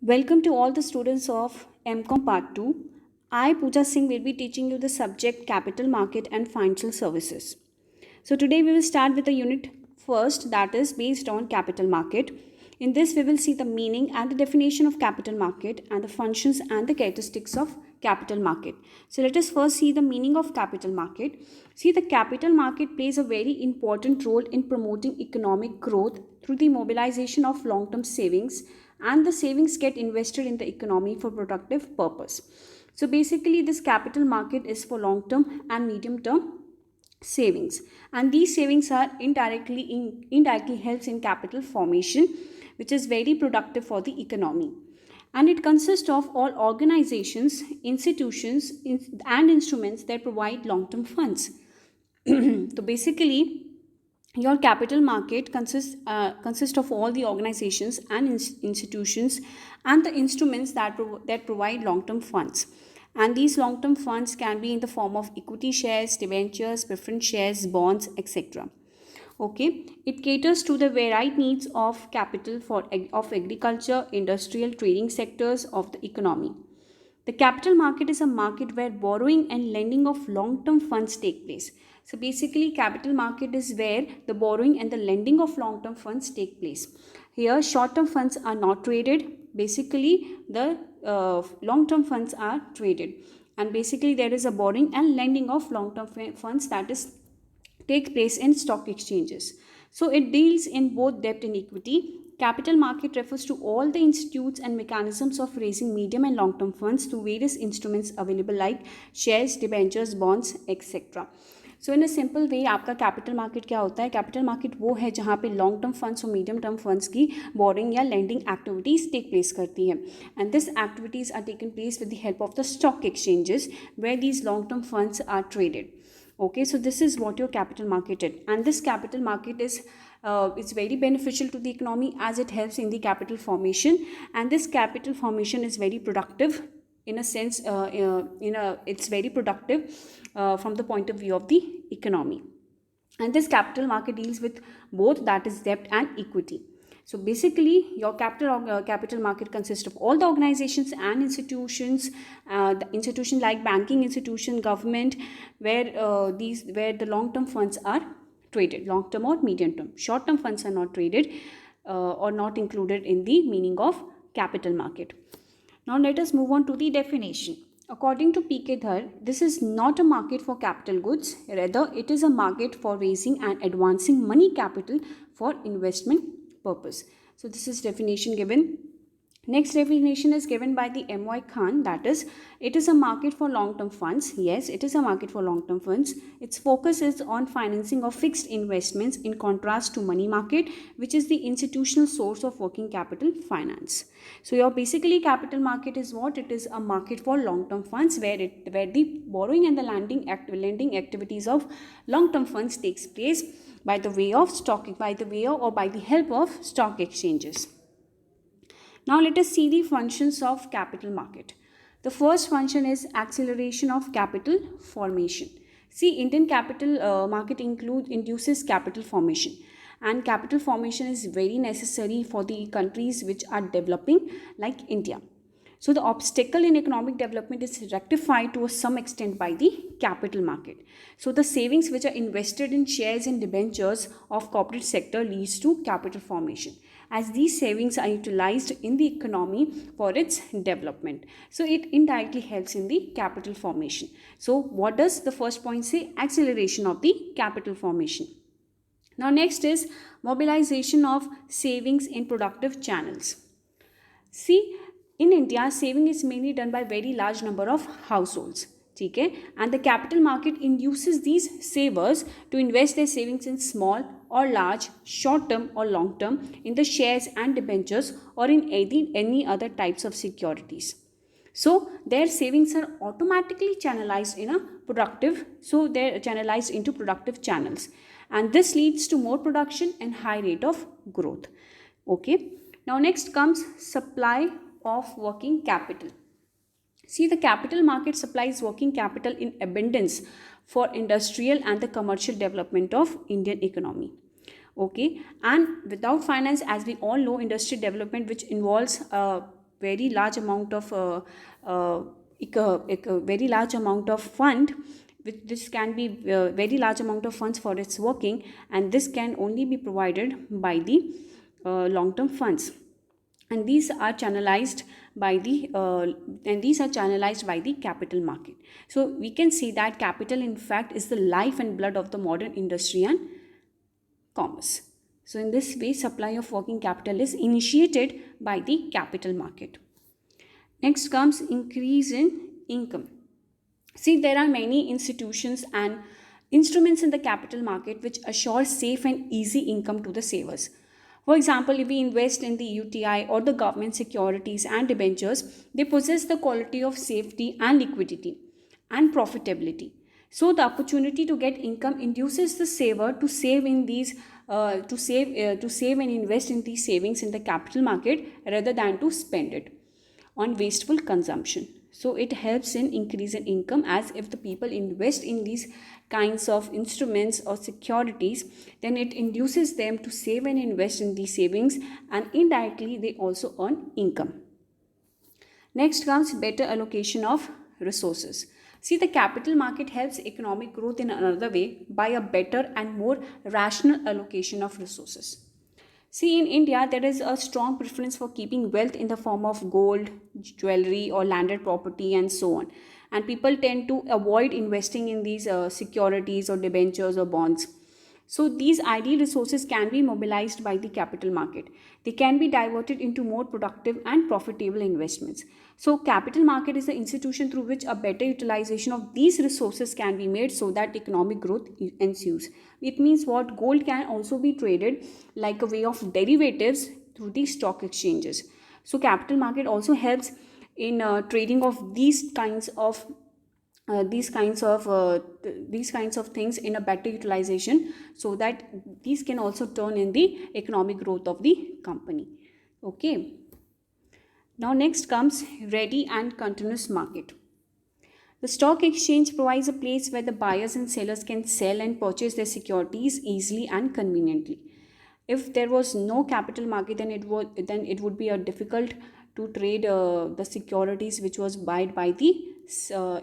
Welcome to all the students of MCOM Part 2. I, Pooja Singh, will be teaching you the subject Capital Market and Financial Services. So today we will start with the unit first, that is based on capital market. In this we will see the meaning and the definition of capital market and the functions and the characteristics of capital market. So let us first see the meaning of capital market. See, the capital market plays a very important role in promoting economic growth through the mobilization of long-term savings, and the savings get invested in the economy for productive purpose. So basically this capital market is for long-term and medium-term savings, and these savings are indirectly helps in capital formation, which is very productive for the economy. And it consists of all organizations, institutions, and instruments that provide long-term funds. So basically your capital market consists of all the organizations and institutions and the instruments that provide long-term funds. And these long-term funds can be in the form of equity shares, debentures, preference shares, bonds, etc. Okay, it caters to the varied needs of capital of agriculture, industrial, trading sectors of the economy. The capital market is a market where borrowing and lending of long-term funds take place. So basically, capital market is where the borrowing and the lending of long-term funds take place. Here, short-term funds are not traded. Basically, the long-term funds are traded. And basically, there is a borrowing and lending of long-term funds that is take place in stock exchanges. So it deals in both debt and equity. Capital market refers to all the institutes and mechanisms of raising medium and long term funds through various instruments available like shares, debentures, bonds, etc. So in a simple way आपका capital market क्या होता है? Capital market वो है जहाँ पे long term funds और medium term funds की बोरिंग या लेंडिंग एक्टिविटीज़ टेक प्लेस करती है, and this activities are taken place with the help of the stock exchanges where these long term funds are traded. Okay, so this is what your capital market is, and this capital market is it's very beneficial to the economy as it helps in the capital formation, and this capital formation is very productive in a sense. It's very productive from the point of view of the economy, and this capital market deals with both, that is debt and equity. So basically your capital market consists of all the organizations and institutions, the institution like banking institution, government, where the long term funds are traded, long term or medium term. Short term funds are not traded or not included in the meaning of capital market. Now let us move on to the definition. According to P.K. Dhar, this is not a market for capital goods, rather it is a market for raising and advancing money capital for investment purpose. So this is definition given. Next definition is given by the M.Y. Khan, that is, it is a market for long-term funds. Yes, it is a market for long-term funds. Its focus is on financing of fixed investments in contrast to money market, which is the institutional source of working capital finance. So your basically capital market is what? It is a market for long-term funds where the borrowing and the lending activities of long-term funds takes place by the way of by the help of stock exchanges. Now let us see the functions of capital market. The first function is acceleration of capital formation. See, Indian capital market induces capital formation, and capital formation is very necessary for the countries which are developing like India. So the obstacle in economic development is rectified to some extent by the capital market. So the savings which are invested in shares and debentures of corporate sector leads to capital formation, as these savings are utilized in the economy for its development. So it indirectly helps in the capital formation. So what does the first point say? Acceleration of the capital formation. Now next is mobilization of savings in productive channels. See, in India, saving is mainly done by very large number of households. Okay? And the capital market induces these savers to invest their savings in small or large, short term or long term, in the shares and debentures or in any other types of securities. So their savings are automatically channelized into productive channels, and this leads to more production and high rate of growth. Okay. Now next comes supply of working capital. See, the capital market supplies working capital in abundance for industrial and the commercial development of Indian economy. Okay, and without finance, as we all know, industry development which involves very large amount of very large amount of fund, this can be very large amount of funds for its working, and this can only be provided by the long term funds, and these are channelized by the capital market. So we can see that capital in fact is the life and blood of the modern industry and commerce. So in this way, supply of working capital is initiated by the capital market. Next comes increase in income. See, there are many institutions and instruments in the capital market which assure safe and easy income to the savers. For example, if we invest in the UTI or the government securities and debentures, they possess the quality of safety and liquidity and profitability. So the opportunity to get income induces the saver to save in these to save and invest in these savings in the capital market rather than to spend it on wasteful consumption. So it helps in increase in income, as if the people invest in these kinds of instruments or securities, then it induces them to save and invest in these savings, and indirectly they also earn income. Next comes better allocation of resources. See, the capital market helps economic growth in another way by a better and more rational allocation of resources. See, in India, there is a strong preference for keeping wealth in the form of gold, jewelry, or landed property, and so on. And people tend to avoid investing in these securities or debentures or bonds. So these ideal resources can be mobilized by the capital market. They can be diverted into more productive and profitable investments. So capital market is the institution through which a better utilization of these resources can be made so that economic growth ensues. It means what? Gold can also be traded like a way of derivatives through the stock exchanges. So capital market also helps in trading of these kinds of things in a better utilization, so that these can also turn in the economic growth of the company. Okay, now next comes ready and continuous market. The stock exchange provides a place where the buyers and sellers can sell and purchase their securities easily and conveniently. If there was no capital market, then it would be a difficult to trade the securities which was bought by the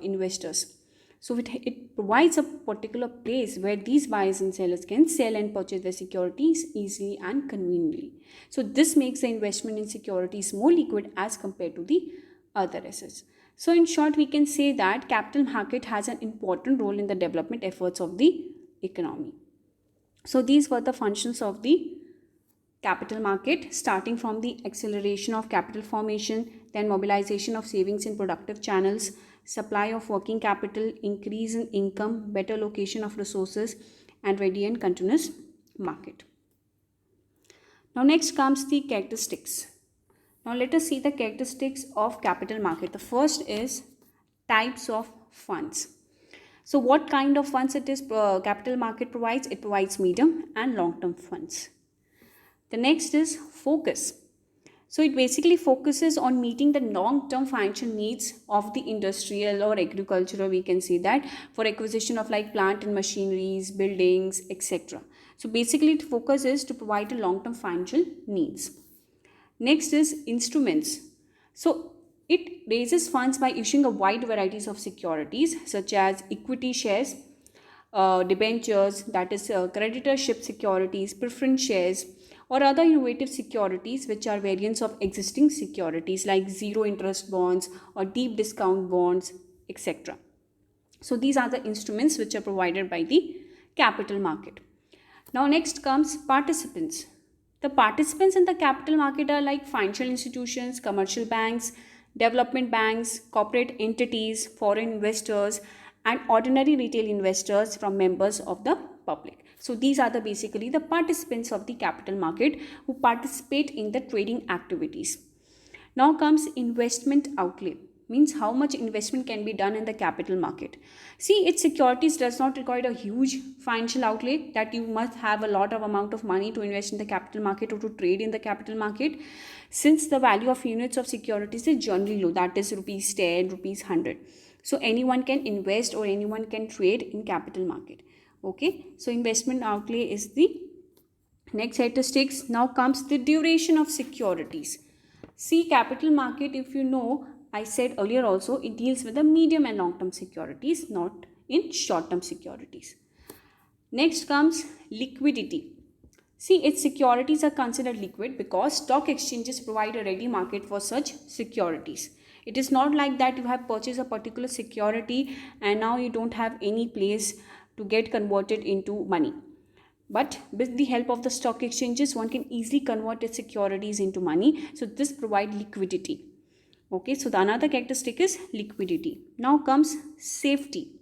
investors. So it provides a particular place where these buyers and sellers can sell and purchase their securities easily and conveniently. So this makes the investment in securities more liquid as compared to the other assets. So in short, we can say that capital market has an important role in the development efforts of the economy. So these were the functions of the capital market, starting from the acceleration of capital formation, then mobilization of savings in productive channels, supply of working capital, increase in income, better location of resources, and ready and continuous market. Now next comes the characteristics. Now let us see the characteristics of capital market. The first is types of funds. So what kind of funds it is capital market provides? It provides medium and long-term funds. The next is focus. So it basically focuses on meeting the long-term financial needs of the industrial or agricultural, we can say that, for acquisition of like plant and machineries, buildings, etc. So basically the focus is to provide a long-term financial needs. Next is instruments. So it raises funds by issuing a wide varieties of securities such as equity shares, debentures, that is creditorship securities, preference shares, or other innovative securities which are variants of existing securities like zero interest bonds or deep discount bonds, etc. So these are the instruments which are provided by the capital market. Now next comes participants. The participants in the capital market are like financial institutions, commercial banks, development banks, corporate entities, foreign investors, and ordinary retail investors from members of the public. So these are basically the participants of the capital market who participate in the trading activities. Now comes investment outlay, means how much investment can be done in the capital market. See, its securities does not require a huge financial outlay that you must have a lot of amount of money to invest in the capital market or to trade in the capital market, since the value of units of securities is generally low, that is rupees 10, rupees 100. So anyone can invest or anyone can trade in capital market. Okay, so investment outlay is the next statistics. Now comes the duration of securities. See, capital market, if you know, I said earlier also, it deals with the medium and long term securities, not in short term securities. Next comes liquidity. See, its securities are considered liquid because stock exchanges provide a ready market for such securities. It is not like that you have purchased a particular security and now you don't have any place to get converted into money. But with the help of the stock exchanges, one can easily convert its securities into money. So this provides liquidity. Okay, so the another characteristic is liquidity. Now comes safety.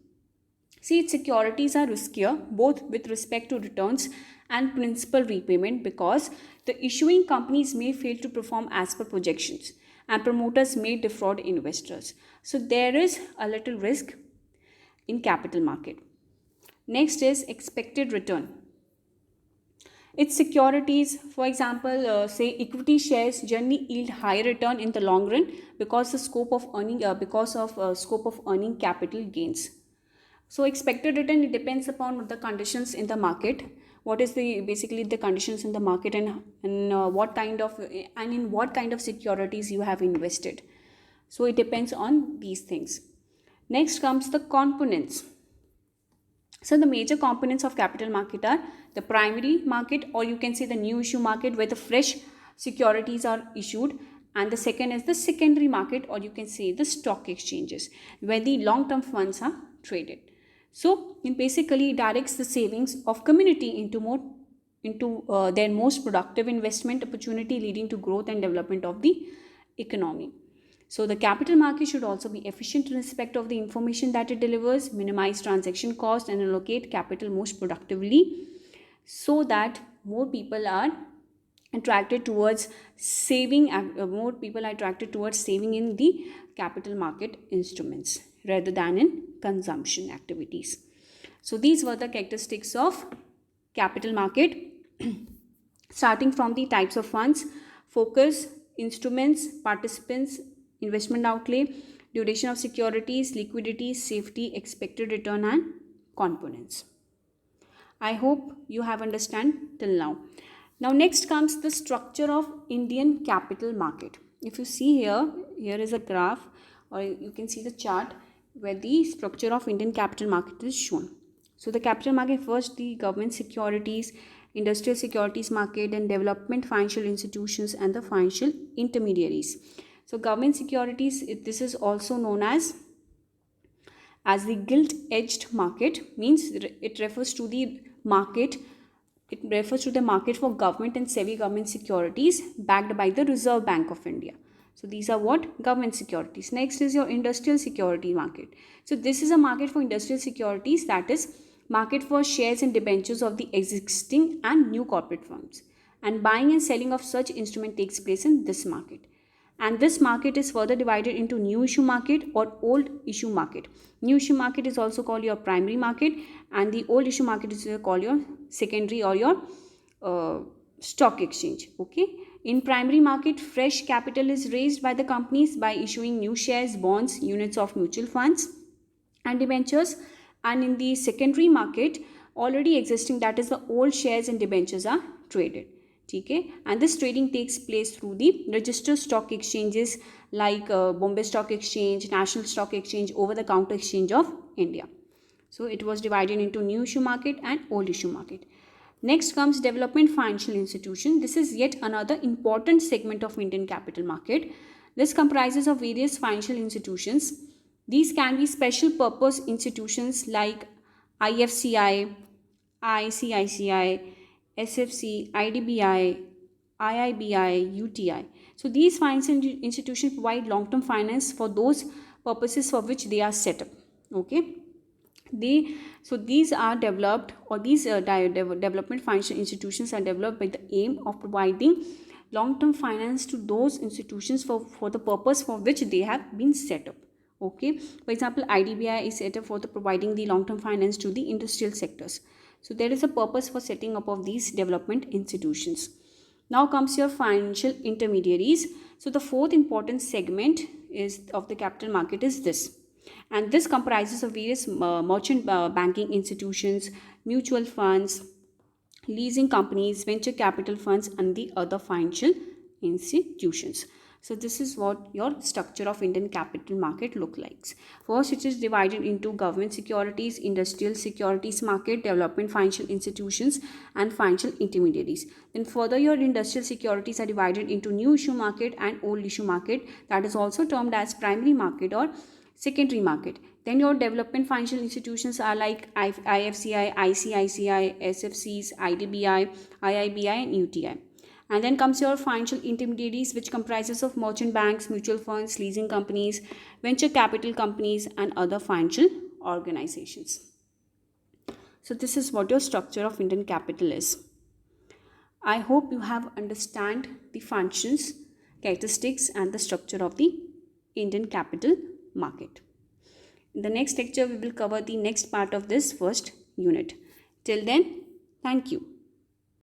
See, its securities are riskier both with respect to returns and principal repayment because the issuing companies may fail to perform as per projections and promoters may defraud investors. So there is a little risk in capital market. Next is expected return. Its securities, for example, say equity shares generally yield higher return in the long run because the scope of earning scope of earning capital gains. So expected return, it depends upon the conditions in the market. What is the basically the conditions in the market and what kind of and in what kind of securities you have invested. So it depends on these things. Next comes the components. So the major components of capital market are the primary market, or you can say the new issue market where the fresh securities are issued, and the second is the secondary market, or you can say the stock exchanges where the long term funds are traded. So it basically directs the savings of community into their most productive investment opportunity, leading to growth and development of the economy. So the capital market should also be efficient in respect of the information that it delivers, minimize transaction cost and allocate capital most productively so that more people are attracted towards saving in the capital market instruments rather than in consumption activities. So these were the characteristics of capital market. Starting from the types of funds, focus, instruments, participants, investment outlay, duration of securities, liquidity, safety, expected return and components. I hope you have understand till now. Now next comes the structure of Indian capital market. If you see here is a graph, or you can see the chart where the structure of Indian capital market is shown. So the capital market, first the government securities, industrial securities market, and development financial institutions and the financial intermediaries. So government securities, this is also known as the gilt-edged market, means it refers to the market. It refers to the market for government and semi-government securities backed by the Reserve Bank of India. So these are what? Government securities. Next is your industrial security market. So this is a market for industrial securities, that is market for shares and debentures of the existing and new corporate firms. And buying and selling of such instrument takes place in this market. And this market is further divided into new issue market or old issue market. New issue market is also called your primary market, and the old issue market is called your secondary or your stock exchange. Okay, in primary market, fresh capital is raised by the companies by issuing new shares, bonds, units of mutual funds and debentures. And in the secondary market, already existing, that is the old shares and debentures are traded. Okay, and this trading takes place through the registered stock exchanges like Bombay Stock Exchange, National Stock Exchange, over the counter exchange of India. So it was divided into new issue market and old issue market. Next comes development financial institution. This is yet another important segment of Indian capital market. This comprises of various financial institutions. These can be special purpose institutions like IFCI, ICICI, SFC, IDBI, IIBI, UTI. So these financial institutions provide long-term finance for those purposes for which they are set up. Okay. These are developed, or these development financial institutions are developed with the aim of providing long-term finance to those institutions for the purpose for which they have been set up. Okay. For example, IDBI is set up for providing the long-term finance to the industrial sectors. So there is a purpose for setting up of these development institutions. Now comes your financial intermediaries. So the fourth important segment of the capital market is this. And this comprises of various merchant banking institutions, mutual funds, leasing companies, venture capital funds, and the other financial institutions. So this is what your structure of Indian capital market look like. First, it is divided into government securities, industrial securities market, development financial institutions, and financial intermediaries. Then further, your industrial securities are divided into new issue market and old issue market, that is also termed as primary market or secondary market. Then your development financial institutions are like IFCI, ICICI, SFCs, IDBI, IIBI, and UTI. And then comes your financial intermediaries, which comprises of merchant banks, mutual funds, leasing companies, venture capital companies, and other financial organizations. So this is what your structure of Indian capital is. I hope you have understand the functions, characteristics, and the structure of the Indian capital market. In the next lecture, we will cover the next part of this first unit. Till then, thank you.